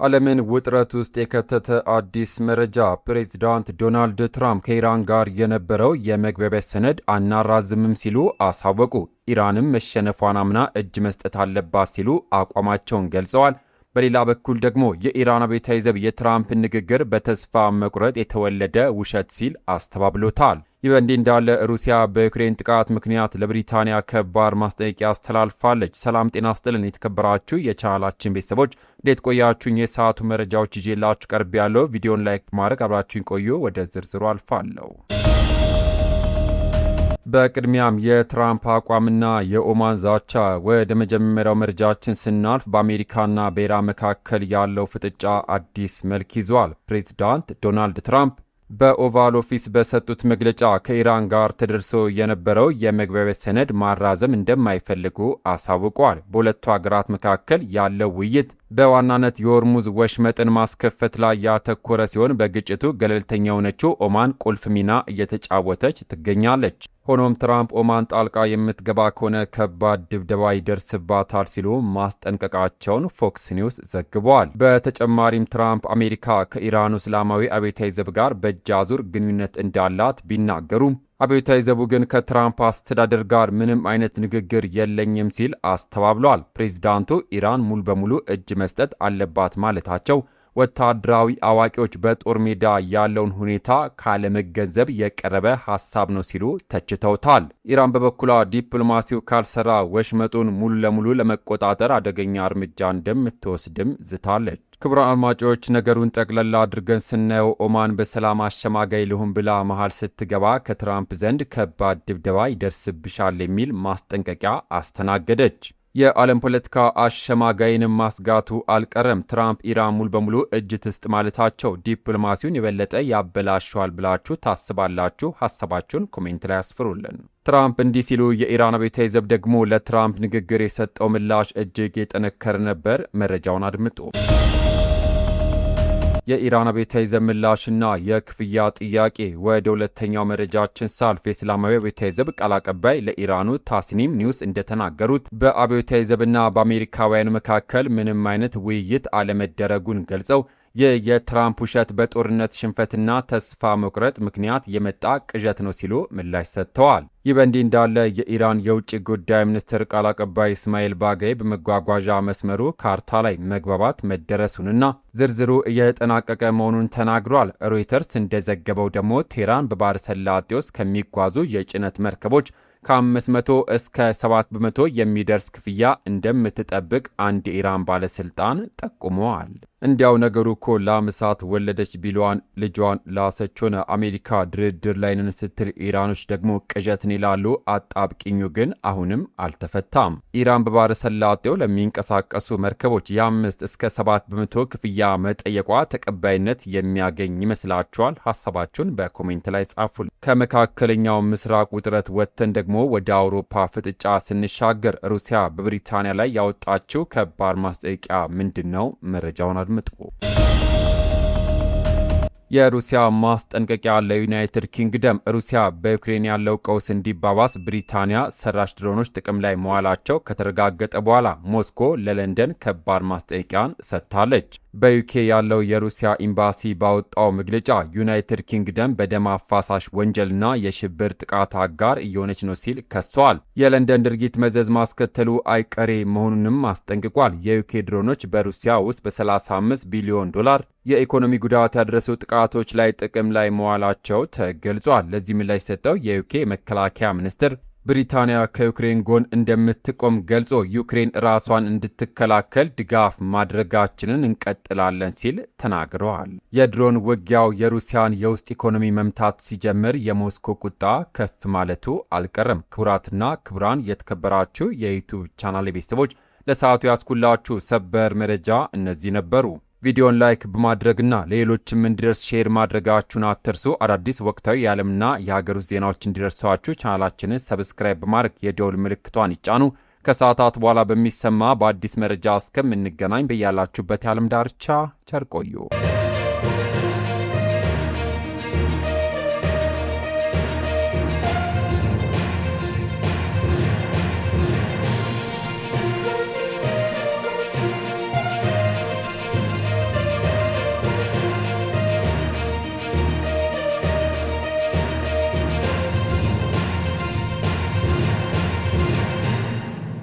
ዓለምን ውጥረት ውስጥ የከተተ አዲስ መረጃ። ፕሬዝዳንት ዶናልድ ትራምፕ ከኢራን ጋር የነበረው የመግባቢያ ሰነድ አናራዝምም ሲሉ አሳወቁ። ኢራንም መሸነፏን አምና እጅ መስጠት አለባት ሲሉ አቋማቸውን ገልጸዋል። በሌላ በኩል ደግሞ የኢራን አብዮታዊ ዘብ የትራምፕን ንግግር በተስፋ መቁረጥ የተወለደ ውሸት ሲል አስተባብሎታል። ይህ በእንዲህ እንዳለ ሩሲያ በዩክሬን ጥቃት ምክንያት ለብሪታንያ ከባድ ማስጠንቀቂያ አስተላልፋለች። ሰላም ጤና ስጥልን የተከበራችሁ የቻናላችን ቤተሰቦች እንዴት ቆያችሁኝ? የሰዓቱ መረጃዎች ይዤላችሁ ቀርብ ያለው ቪዲዮን ላይክ በማድረግ አብራችሁኝ ቆዩ። ወደ ዝርዝሩ አልፋለሁ። በቅድሚያም የትራምፕ አቋምና የኦማን ዛቻ። ወደ መጀመሪያው መረጃችን ስናልፍ በአሜሪካና በኢራን መካከል ያለው ፍጥጫ አዲስ መልክ ይዟል። ፕሬዝዳንት ዶናልድ ትራምፕ በኦቫል ኦፊስ በሰጡት መግለጫ ከኢራን ጋር ተደርሶ የነበረው የመግባቢያ ሰነድ ማራዘም እንደማይፈልጉ አሳውቋል። በሁለቱ ሀገራት መካከል ያለው ውይይት በዋናነት የሆርሙዝ ወሽመጥን ማስከፈት ላይ ያተኮረ ሲሆን በግጭቱ ገለልተኛ የሆነችው ኦማን ቁልፍ ሚና እየተጫወተች ትገኛለች። ሆኖም ትራምፕ ኦማን ጣልቃ የምትገባ ከሆነ ከባድ ድብደባ ይደርስባታል ሲሉ ማስጠንቀቃቸውን ፎክስ ኒውስ ዘግቧል። በተጨማሪም ትራምፕ አሜሪካ ከኢራኑ እስላማዊ አብዮታዊ ዘብ ጋር በእጅ አዙር ግንኙነት እንዳላት ቢናገሩም አብዮታዊ ዘቡ ግን ከትራምፕ አስተዳደር ጋር ምንም አይነት ንግግር የለኝም ሲል አስተባብሏል። ፕሬዚዳንቱ ኢራን ሙሉ በሙሉ እጅ መስጠት አለባት ማለታቸው ወታደራዊ አዋቂዎች በጦር ሜዳ ያለውን ሁኔታ ካለመገንዘብ የቀረበ ሐሳብ ነው ሲሉ ተችተውታል። ኢራን በበኩሏ ዲፕሎማሲው ካልሰራ ወሽመጡን ሙሉ ለሙሉ ለመቆጣጠር አደገኛ እርምጃ እንደምትወስድም ዝታለች። ክቡራን አድማጮች፣ ነገሩን ጠቅለላ አድርገን ስናየው ኦማን በሰላም አሸማጋይ ልሁን ብላ መሃል ስትገባ ከትራምፕ ዘንድ ከባድ ድብደባ ይደርስብሻል የሚል ማስጠንቀቂያ አስተናገደች። የዓለም ፖለቲካ አሸማጋይንም ማስጋቱ አልቀረም። ትራምፕ ኢራን ሙሉ በሙሉ እጅ ትስጥ ማለታቸው ዲፕሎማሲውን የበለጠ ያበላሸዋል ብላችሁ ታስባላችሁ? ሐሳባችሁን ኮሜንት ላይ አስፍሩልን። ትራምፕ እንዲህ ሲሉ፣ የኢራን አብዮታዊ ዘብ ደግሞ ለትራምፕ ንግግር የሰጠው ምላሽ እጅግ የጠነከረ ነበር። መረጃውን አድምጡ። የኢራን አብዮታዊ ዘብ ምላሽና የክፍያ ጥያቄ። ወደ ሁለተኛው መረጃችን ሳልፍ የእስላማዊ አብዮታዊ ዘብ ቃል አቀባይ ለኢራኑ ታስኒም ኒውስ እንደተናገሩት በአብዮታዊ ዘብና በአሜሪካውያን መካከል ምንም አይነት ውይይት አለመደረጉን ገልጸው ይህ የትራምፕ ውሸት በጦርነት ሽንፈትና ተስፋ መቁረጥ ምክንያት የመጣ ቅዠት ነው ሲሉ ምላሽ ሰጥተዋል። ይህ በእንዲህ እንዳለ የኢራን የውጭ ጉዳይ ሚኒስትር ቃል አቀባይ እስማኤል ባጋይ በመጓጓዣ መስመሩ ካርታ ላይ መግባባት መደረሱንና ዝርዝሩ እየተጠናቀቀ መሆኑን ተናግሯል። ሮይተርስ እንደዘገበው ደግሞ ቴህራን በባህረ ሰላጤ ውስጥ ከሚጓዙ የጭነት መርከቦች ከ500 እስከ 7% የሚደርስ ክፍያ እንደምትጠብቅ አንድ የኢራን ባለስልጣን ጠቁመዋል። እንዲያው ነገሩ እኮ ላም እሳት ወለደች ቢሏን ልጇን ላሰች ሆነ። አሜሪካ ድርድር ላይ ነን ስትል ኢራኖች ደግሞ ቅዠትን ይላሉ። አጣብቂኙ ግን አሁንም አልተፈታም። ኢራን በባህረ ሰላጤው ለሚንቀሳቀሱ መርከቦች የ5 እስከ 7% ክፍያ መጠየቋ ተቀባይነት የሚያገኝ ይመስላችኋል? ሐሳባችሁን በኮሜንት ላይ ጻፉ። ከመካከለኛው ምስራቅ ውጥረት ወጥተን ደግሞ ወደ አውሮፓ ፍጥጫ ስንሻገር ሩሲያ በብሪታንያ ላይ ያወጣችው ከባድ ማስጠንቀቂያ ምንድን ነው? መረጃውን አድምጡ። የሩሲያ ማስጠንቀቂያ ለዩናይትድ ኪንግደም። ሩሲያ በዩክሬን ያለው ቀውስ እንዲባባስ ብሪታንያ ሰራሽ ድሮኖች ጥቅም ላይ መዋላቸው ከተረጋገጠ በኋላ ሞስኮ ለለንደን ከባድ ማስጠንቀቂያን ሰጥታለች። በዩኬ ያለው የሩሲያ ኤምባሲ ባወጣው መግለጫ ዩናይትድ ኪንግደም በደም አፋሳሽ ወንጀልና የሽብር ጥቃት አጋር እየሆነች ነው ሲል ከሷል። የለንደን ድርጊት መዘዝ ማስከተሉ አይቀሬ መሆኑንም አስጠንቅቋል። የዩኬ ድሮኖች በሩሲያ ውስጥ በ35 ቢሊዮን ዶላር የኢኮኖሚ ጉዳት ያደረሱ ጥቃቶች ላይ ጥቅም ላይ መዋላቸው ተገልጿል። ለዚህ ምላሽ ሰጠው የዩኬ መከላከያ ሚኒስትር ብሪታንያ ከዩክሬን ጎን እንደምትቆም ገልጾ ዩክሬን ራሷን እንድትከላከል ድጋፍ ማድረጋችንን እንቀጥላለን ሲል ተናግረዋል። የድሮን ውጊያው የሩሲያን የውስጥ ኢኮኖሚ መምታት ሲጀምር የሞስኮ ቁጣ ከፍ ማለቱ አልቀረም። ክቡራትና ክቡራን የተከበራችሁ የዩቲዩብ ቻናል ቤተሰቦች ለሰዓቱ ያስኩላችሁ ሰበር መረጃ እነዚህ ነበሩ። ቪዲዮን ላይክ በማድረግና ለሌሎችም እንዲደርስ ሼር ማድረጋችሁን አትርሱ። አዳዲስ ወቅታዊ የዓለምና የሀገር ውስጥ ዜናዎች እንዲደርሷችሁ ቻናላችንን ሰብስክራይብ በማድረግ የደውል ምልክቷን ይጫኑ። ከሰዓታት በኋላ በሚሰማ በአዲስ መረጃ እስከምንገናኝ በያላችሁበት የዓለም ዳርቻ ቸር ቆዩ።